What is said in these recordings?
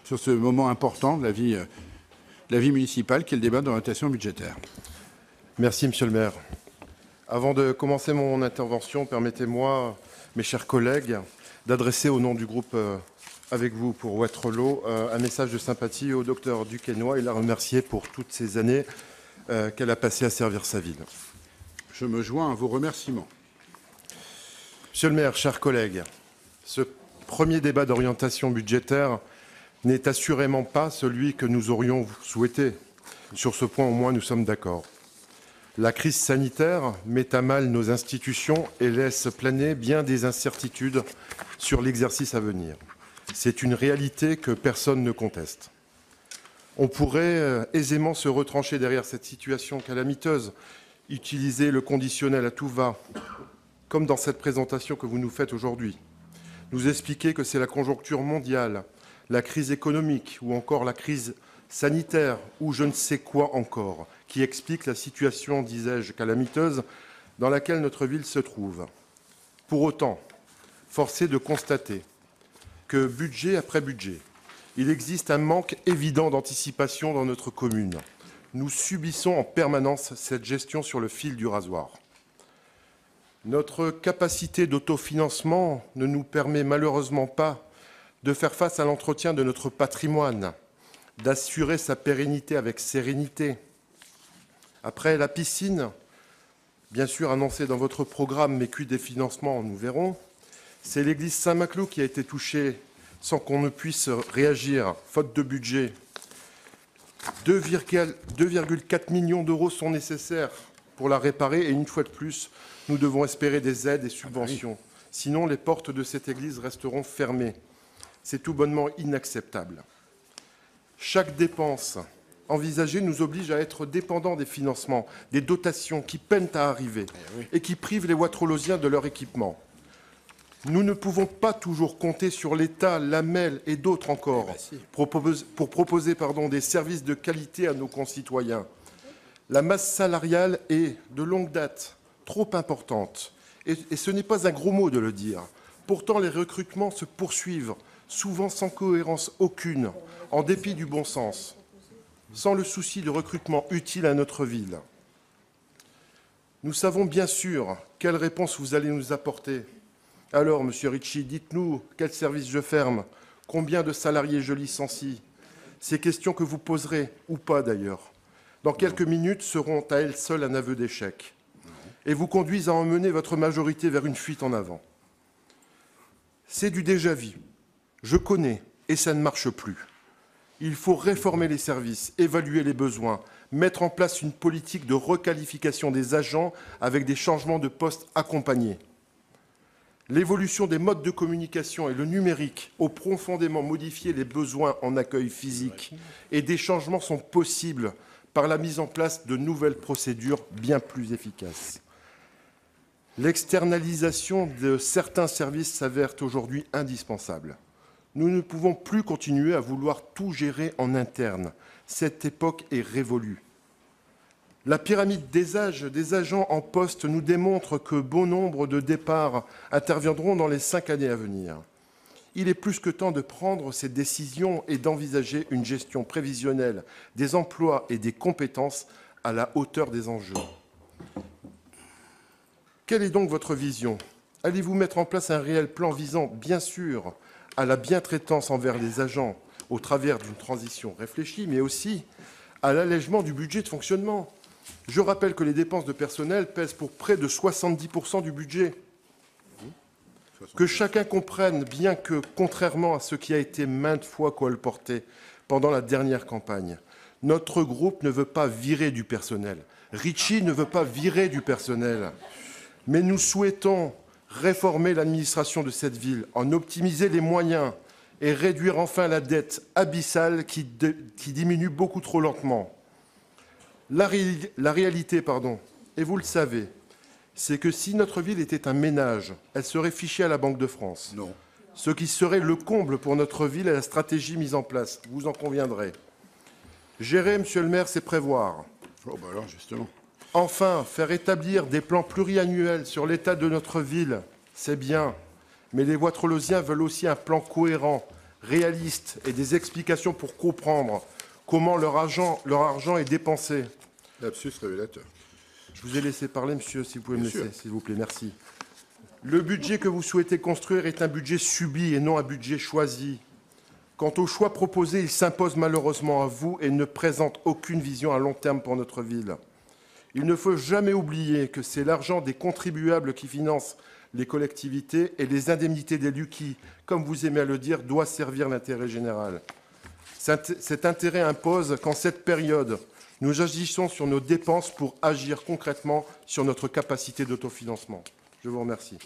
sur ce moment important de la vie municipale, qui est le débat d'orientation budgétaire. Merci, Monsieur le maire. Avant de commencer mon intervention, permettez-moi, mes chers collègues, d'adresser au nom du groupe avec vous pour Waterloo un message de sympathie au docteur Duquesnoy et la remercier pour toutes ces années qu'elle a passées à servir sa ville. Je me joins à vos remerciements. Monsieur le maire, chers collègues, ce premier débat d'orientation budgétaire n'est assurément pas celui que nous aurions souhaité. Sur ce point, au moins, nous sommes d'accord. La crise sanitaire met à mal nos institutions et laisse planer bien des incertitudes sur l'exercice à venir. C'est une réalité que personne ne conteste. On pourrait aisément se retrancher derrière cette situation calamiteuse, utiliser le conditionnel à tout va, comme dans cette présentation que vous nous faites aujourd'hui. Nous expliquer que c'est la conjoncture mondiale, la crise économique ou encore la crise sanitaire ou je ne sais quoi encore, qui explique la situation, disais-je, calamiteuse dans laquelle notre ville se trouve. Pour autant, force est de constater que budget après budget, il existe un manque évident d'anticipation dans notre commune. Nous subissons en permanence cette gestion sur le fil du rasoir. Notre capacité d'autofinancement ne nous permet malheureusement pas de faire face à l'entretien de notre patrimoine, d'assurer sa pérennité avec sérénité. Après la piscine, bien sûr annoncée dans votre programme, mais des financements, nous verrons, c'est l'église Saint-Maclou qui a été touchée sans qu'on ne puisse réagir, faute de budget. 2,4 millions d'euros sont nécessaires pour la réparer et une fois de plus, nous devons espérer des aides et subventions. Sinon, les portes de cette église resteront fermées. C'est tout bonnement inacceptable. Chaque dépense envisagée nous oblige à être dépendants des financements, des dotations qui peinent à arriver et qui privent les Waterloosiens de leur équipement. Nous ne pouvons pas toujours compter sur l'État, l'AMEL et d'autres encore pour proposer des services de qualité à nos concitoyens. La masse salariale est, de longue date, trop importante. Et ce n'est pas un gros mot de le dire. Pourtant, les recrutements se poursuivent, souvent sans cohérence aucune, en dépit du bon sens, sans le souci de recrutement utile à notre ville. Nous savons bien sûr quelle réponse vous allez nous apporter. Alors, Monsieur Ricci, dites-nous quel service je ferme, combien de salariés je licencie. Ces questions que vous poserez, ou pas d'ailleurs, dans quelques minutes seront à elles seules un aveu d'échec et vous conduisent à emmener votre majorité vers une fuite en avant. C'est du déjà-vu. Je connais et ça ne marche plus. Il faut réformer les services, évaluer les besoins, mettre en place une politique de requalification des agents avec des changements de poste accompagnés. L'évolution des modes de communication et le numérique ont profondément modifié les besoins en accueil physique et des changements sont possibles par la mise en place de nouvelles procédures bien plus efficaces. L'externalisation de certains services s'avère aujourd'hui indispensable. Nous ne pouvons plus continuer à vouloir tout gérer en interne. Cette époque est révolue. La pyramide des âges des agents en poste nous démontre que bon nombre de départs interviendront dans les 5 années à venir. Il est plus que temps de prendre ces décisions et d'envisager une gestion prévisionnelle des emplois et des compétences à la hauteur des enjeux. Quelle est donc votre vision ? Allez-vous mettre en place un réel plan visant, bien sûr, à la bientraitance envers les agents au travers d'une transition réfléchie, mais aussi à l'allègement du budget de fonctionnement ? Je rappelle que les dépenses de personnel pèsent pour près de 70% du budget. Que chacun comprenne bien que, contrairement à ce qui a été maintes fois colporté pendant la dernière campagne, notre groupe ne veut pas virer du personnel. Ricci ne veut pas virer du personnel. Mais nous souhaitons réformer l'administration de cette ville, en optimiser les moyens et réduire enfin la dette abyssale qui diminue beaucoup trop lentement. La réalité, et vous le savez, c'est que si notre ville était un ménage, elle serait fichée à la Banque de France. Non. Ce qui serait le comble pour notre ville et la stratégie mise en place, vous en conviendrez. Gérer, monsieur le maire, c'est prévoir. Oh, bah alors, justement. Enfin, faire établir des plans pluriannuels sur l'état de notre ville, c'est bien. Mais les Waterloosiens veulent aussi un plan cohérent, réalistes et des explications pour comprendre comment leur argent est dépensé. Lapsus révélateur. Je vous ai laissé parler, monsieur, si vous pouvez me Bien sûr. laisser, s'il vous plaît, merci. Le budget que vous souhaitez construire est un budget subi et non un budget choisi. Quant au choix proposé, il s'impose malheureusement à vous et ne présente aucune vision à long terme pour notre ville. Il ne faut jamais oublier que c'est l'argent des contribuables qui finance les collectivités et les indemnités d'élus qui, comme vous aimez à le dire, doit servir l'intérêt général. Cet intérêt impose qu'en cette période, nous agissons sur nos dépenses pour agir concrètement sur notre capacité d'autofinancement. Je vous remercie.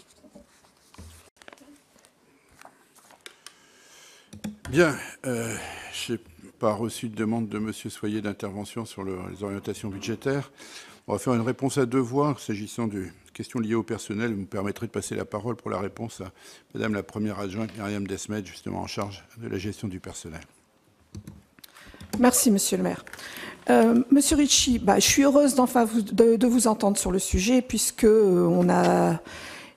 Bien, je n'ai pas reçu de demande de M. Soyer d'intervention sur les orientations budgétaires. On va faire une réponse à deux voix s'agissant de questions liées au personnel. Vous me permettrez de passer la parole pour la réponse à Madame la première adjointe Myriam Desmet, justement en charge de la gestion du personnel. Merci, Monsieur le maire. Monsieur Ricci, je suis heureuse de vous entendre sur le sujet, puisque on a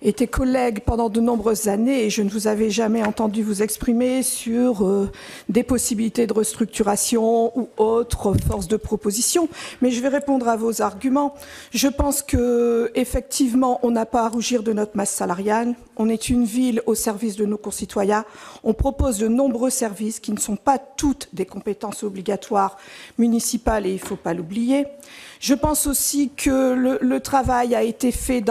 été collègues pendant de nombreuses années et je ne vous avais jamais entendu vous exprimer sur des possibilités de restructuration ou autres forces de proposition. Mais je vais répondre à vos arguments. Je pense que effectivement, on n'a pas à rougir de notre masse salariale. On est une ville au service de nos concitoyens. On propose de nombreux services qui ne sont pas toutes des compétences obligatoires municipales et il ne faut pas l'oublier. Je pense aussi que le travail a été fait,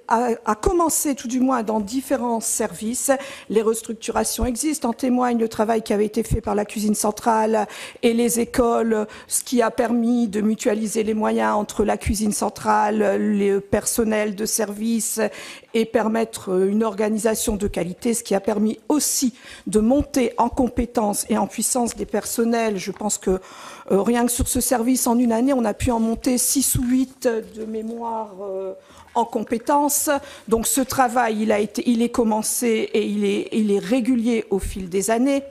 a commencé tout du moins dans différents services. Les restructurations existent, en témoigne le travail qui avait été fait par la cuisine centrale et les écoles, ce qui a permis de mutualiser les moyens entre la cuisine centrale, le personnel de service et permettre une organisation de qualité, ce qui a permis aussi de monter en compétences et en puissance des personnels. Je pense que rien que sur ce service, en une année, on a pu en monter 6 ou 8 de mémoire en compétences. Donc ce travail, il est commencé et il est régulier au fil des années.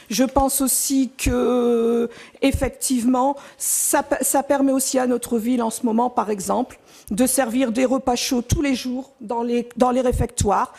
Je pense aussi que, effectivement, ça permet aussi à notre ville en ce moment, par exemple, de servir des repas chauds tous les jours dans les réfectoires,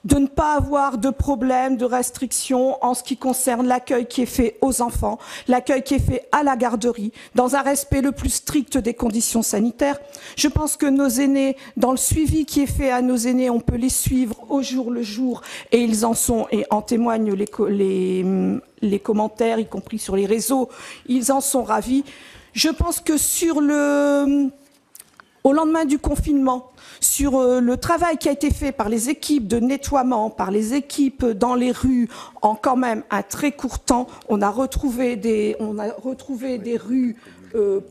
de ne pas avoir de problème, de restrictions en ce qui concerne l'accueil qui est fait aux enfants, l'accueil qui est fait à la garderie, dans un respect le plus strict des conditions sanitaires. Je pense que nos aînés, dans le suivi qui est fait à nos aînés, on peut les suivre au jour le jour, et ils en sont, et en témoignent les commentaires, y compris sur les réseaux, ils en sont ravis. Je pense que au lendemain du confinement, sur le travail qui a été fait par les équipes de nettoiement, par les équipes dans les rues, en quand même un très court temps, on a retrouvé des rues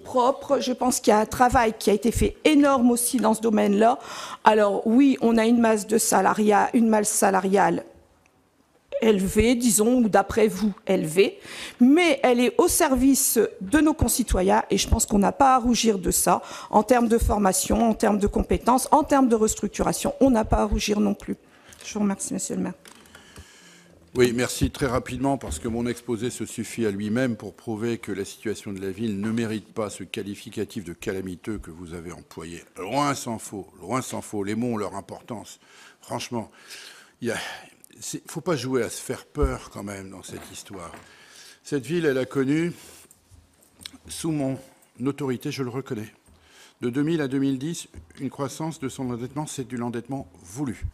propres. Je pense qu'il y a un travail qui a été fait énorme aussi dans ce domaine-là. Alors oui, on a une masse salariale élevée, disons, ou d'après vous, élevée, mais elle est au service de nos concitoyens et je pense qu'on n'a pas à rougir de ça en termes de formation, en termes de compétences, en termes de restructuration. On n'a pas à rougir non plus. Je vous remercie, monsieur le maire. Oui, merci. Très rapidement, parce que mon exposé se suffit à lui-même pour prouver que la situation de la ville ne mérite pas ce qualificatif de calamiteux que vous avez employé. Loin s'en faut, loin s'en faut. Les mots ont leur importance. Franchement, il ne faut pas jouer à se faire peur quand même dans cette histoire. Cette ville, elle a connu, sous mon autorité, je le reconnais, de 2000 à 2010, une croissance de son endettement, c'est de l'endettement voulu.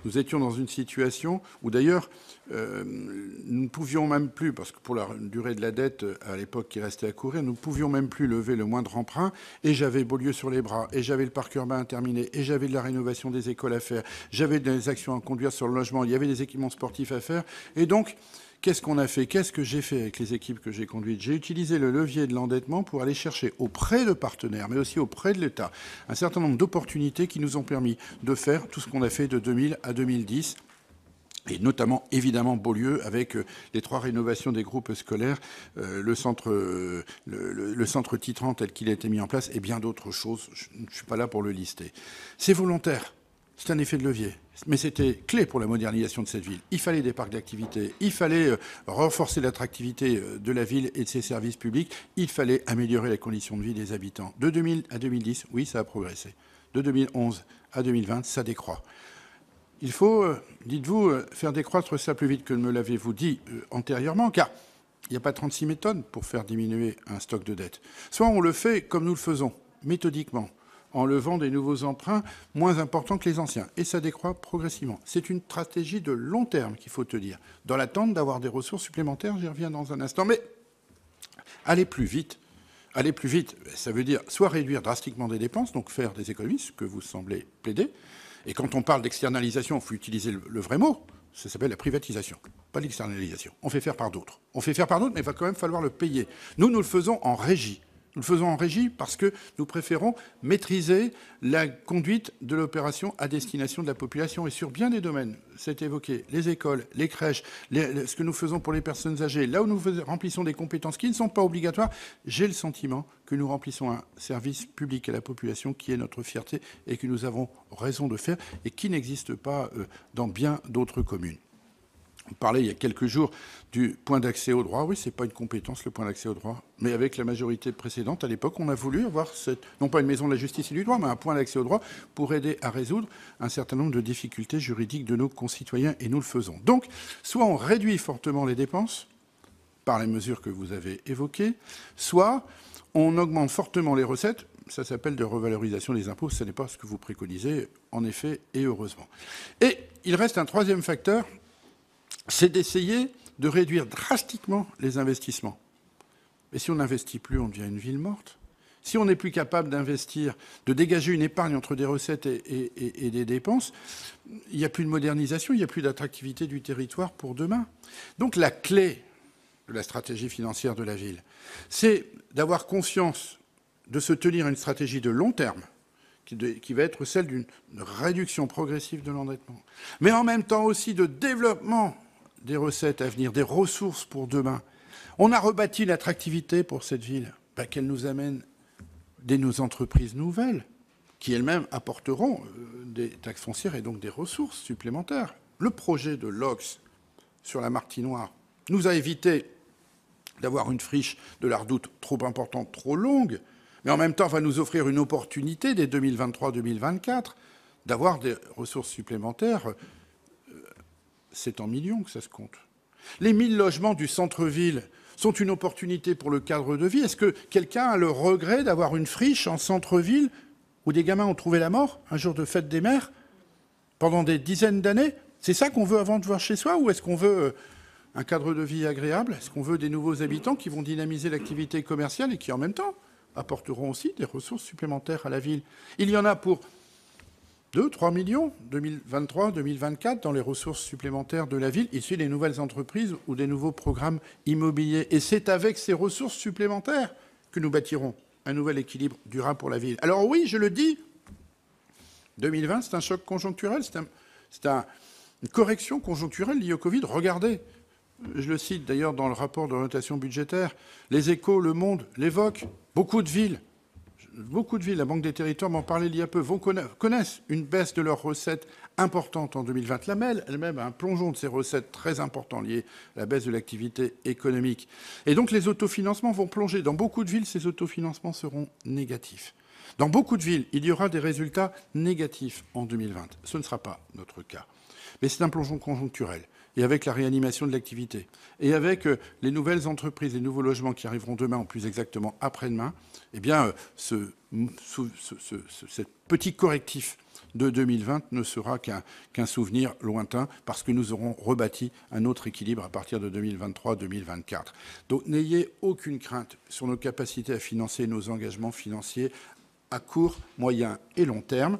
Nous étions dans une situation où d'ailleurs, nous ne pouvions même plus, parce que pour la durée de la dette à l'époque qui restait à courir, nous ne pouvions même plus lever le moindre emprunt. Et j'avais Beaulieu sur les bras, et j'avais le parc urbain à terminer, et j'avais de la rénovation des écoles à faire, j'avais des actions à conduire sur le logement, il y avait des équipements sportifs à faire. Et donc, qu'est-ce qu'on a fait? Qu'est-ce que j'ai fait avec les équipes que j'ai conduites? J'ai utilisé le levier de l'endettement pour aller chercher auprès de partenaires, mais aussi auprès de l'État, un certain nombre d'opportunités qui nous ont permis de faire tout ce qu'on a fait de 2000 à 2010. Et notamment, évidemment, Beaulieu, avec les 3 rénovations des groupes scolaires, le centre titrant tel qu'il a été mis en place, et bien d'autres choses. Je ne suis pas là pour le lister. C'est volontaire. C'est un effet de levier. Mais c'était clé pour la modernisation de cette ville. Il fallait des parcs d'activité, il fallait renforcer l'attractivité de la ville et de ses services publics, il fallait améliorer les conditions de vie des habitants. De 2000 à 2010, oui, ça a progressé. De 2011 à 2020, ça décroît. Il faut, dites-vous, faire décroître ça plus vite que me l'avez-vous dit antérieurement, car il n'y a pas 36 méthodes pour faire diminuer un stock de dette. Soit on le fait comme nous le faisons, méthodiquement, en levant des nouveaux emprunts moins importants que les anciens. Et ça décroît progressivement. C'est une stratégie de long terme qu'il faut tenir, dans l'attente d'avoir des ressources supplémentaires, j'y reviens dans un instant. Mais aller plus vite, ça veut dire soit réduire drastiquement des dépenses, donc faire des économies, ce que vous semblez plaider. Et quand on parle d'externalisation, il faut utiliser le vrai mot, ça s'appelle la privatisation, pas l'externalisation. On fait faire par d'autres. Mais il va quand même falloir le payer. Nous le faisons en régie. Nous le faisons en régie parce que nous préférons maîtriser la conduite de l'opération à destination de la population. Et sur bien des domaines, c'est évoqué, les écoles, les crèches, ce que nous faisons pour les personnes âgées, là où nous remplissons des compétences qui ne sont pas obligatoires, j'ai le sentiment que nous remplissons un service public à la population qui est notre fierté et que nous avons raison de faire et qui n'existe pas dans bien d'autres communes. On parlait il y a quelques jours du point d'accès au droit. Oui, ce n'est pas une compétence, le point d'accès au droit. Mais avec la majorité précédente, à l'époque, on a voulu avoir, non pas une maison de la justice et du droit, mais un point d'accès au droit pour aider à résoudre un certain nombre de difficultés juridiques de nos concitoyens, et nous le faisons. Donc, soit on réduit fortement les dépenses, par les mesures que vous avez évoquées, soit on augmente fortement les recettes. Ça s'appelle de revalorisation des impôts. Ce n'est pas ce que vous préconisez, en effet, et heureusement. Et il reste un troisième facteur, c'est d'essayer de réduire drastiquement les investissements. Et si on n'investit plus, on devient une ville morte. Si on n'est plus capable d'investir, de dégager une épargne entre des recettes et des dépenses, il n'y a plus de modernisation, il n'y a plus d'attractivité du territoire pour demain. Donc la clé de la stratégie financière de la ville, c'est d'avoir conscience de se tenir à une stratégie de long terme, qui va être celle d'une réduction progressive de l'endettement, mais en même temps aussi de développement des recettes à venir, des ressources pour demain. On a rebâti l'attractivité pour cette ville, qu'elle nous amène nos entreprises nouvelles, qui elles-mêmes apporteront des taxes foncières et donc des ressources supplémentaires. Le projet de l'Ox sur la Martinoire nous a évité d'avoir une friche de la Redoute trop importante, trop longue, mais en même temps va nous offrir une opportunité dès 2023-2024 d'avoir des ressources supplémentaires. C'est en millions que ça se compte. Les 1000 logements du centre-ville sont une opportunité pour le cadre de vie. Est-ce que quelqu'un a le regret d'avoir une friche en centre-ville où des gamins ont trouvé la mort un jour de fête des mères pendant des dizaines d'années? C'est ça qu'on veut avant de voir chez soi, ou est-ce qu'on veut un cadre de vie agréable? Est-ce qu'on veut des nouveaux habitants qui vont dynamiser l'activité commerciale et qui, en même temps, apporteront aussi des ressources supplémentaires à la ville? Il y en a pour 2-3 millions, 2023-2024, dans les ressources supplémentaires de la ville, issues des nouvelles entreprises ou des nouveaux programmes immobiliers. Et c'est avec ces ressources supplémentaires que nous bâtirons un nouvel équilibre durable pour la ville. Alors oui, je le dis, 2020, c'est un choc conjoncturel, c'est une correction conjoncturelle liée au Covid. Regardez, je le cite d'ailleurs dans le rapport d'orientation budgétaire, les Échos, Le Monde l'évoquent, beaucoup de villes, la Banque des Territoires m'en parlait il y a peu, connaissent une baisse de leurs recettes importante en 2020. La MEL elle-même a un plongeon de ses recettes très important lié à la baisse de l'activité économique. Et donc les autofinancements vont plonger. Dans beaucoup de villes, ces autofinancements seront négatifs. Dans beaucoup de villes, il y aura des résultats négatifs en 2020. Ce ne sera pas notre cas. Mais c'est un plongeon conjoncturel. Et avec la réanimation de l'activité, et avec les nouvelles entreprises, les nouveaux logements qui arriveront demain, ou plus exactement après-demain, eh bien, ce petit correctif de 2020 ne sera qu'un souvenir lointain, parce que nous aurons rebâti un autre équilibre à partir de 2023-2024. Donc n'ayez aucune crainte sur nos capacités à financer nos engagements financiers à court, moyen et long terme.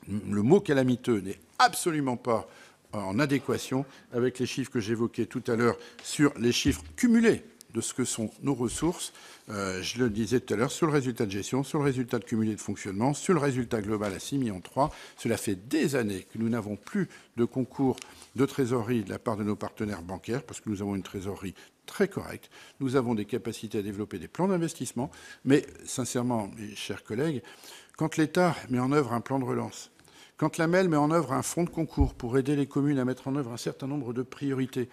Le mot calamiteux n'est absolument pas en adéquation avec les chiffres que j'évoquais tout à l'heure sur les chiffres cumulés de ce que sont nos ressources. Je le disais tout à l'heure, sur le résultat de gestion, sur le résultat de cumulé de fonctionnement, sur le résultat global à 6,3 millions. Cela fait des années que nous n'avons plus de concours de trésorerie de la part de nos partenaires bancaires, parce que nous avons une trésorerie très correcte. Nous avons des capacités à développer des plans d'investissement. Mais sincèrement, mes chers collègues, quand l'État met en œuvre un plan de relance, quand la MEL met en œuvre un fonds de concours pour aider les communes à mettre en œuvre un certain nombre de priorités,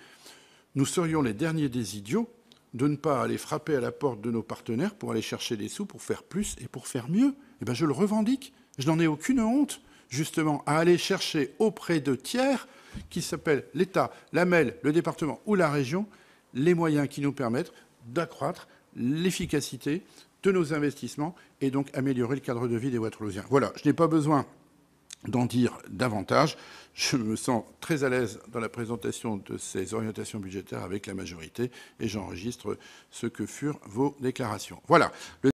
nous serions les derniers des idiots de ne pas aller frapper à la porte de nos partenaires pour aller chercher des sous, pour faire plus et pour faire mieux. Eh bien, je le revendique. Je n'en ai aucune honte. justement à aller chercher auprès de tiers, qui s'appellent l'État, la MEL, le département ou la région, les moyens qui nous permettent d'accroître l'efficacité de nos investissements et donc améliorer le cadre de vie des Waterloosiens. Voilà, je n'ai pas besoin d'en dire davantage. Je me sens très à l'aise dans la présentation de ces orientations budgétaires avec la majorité et j'enregistre ce que furent vos déclarations. Voilà.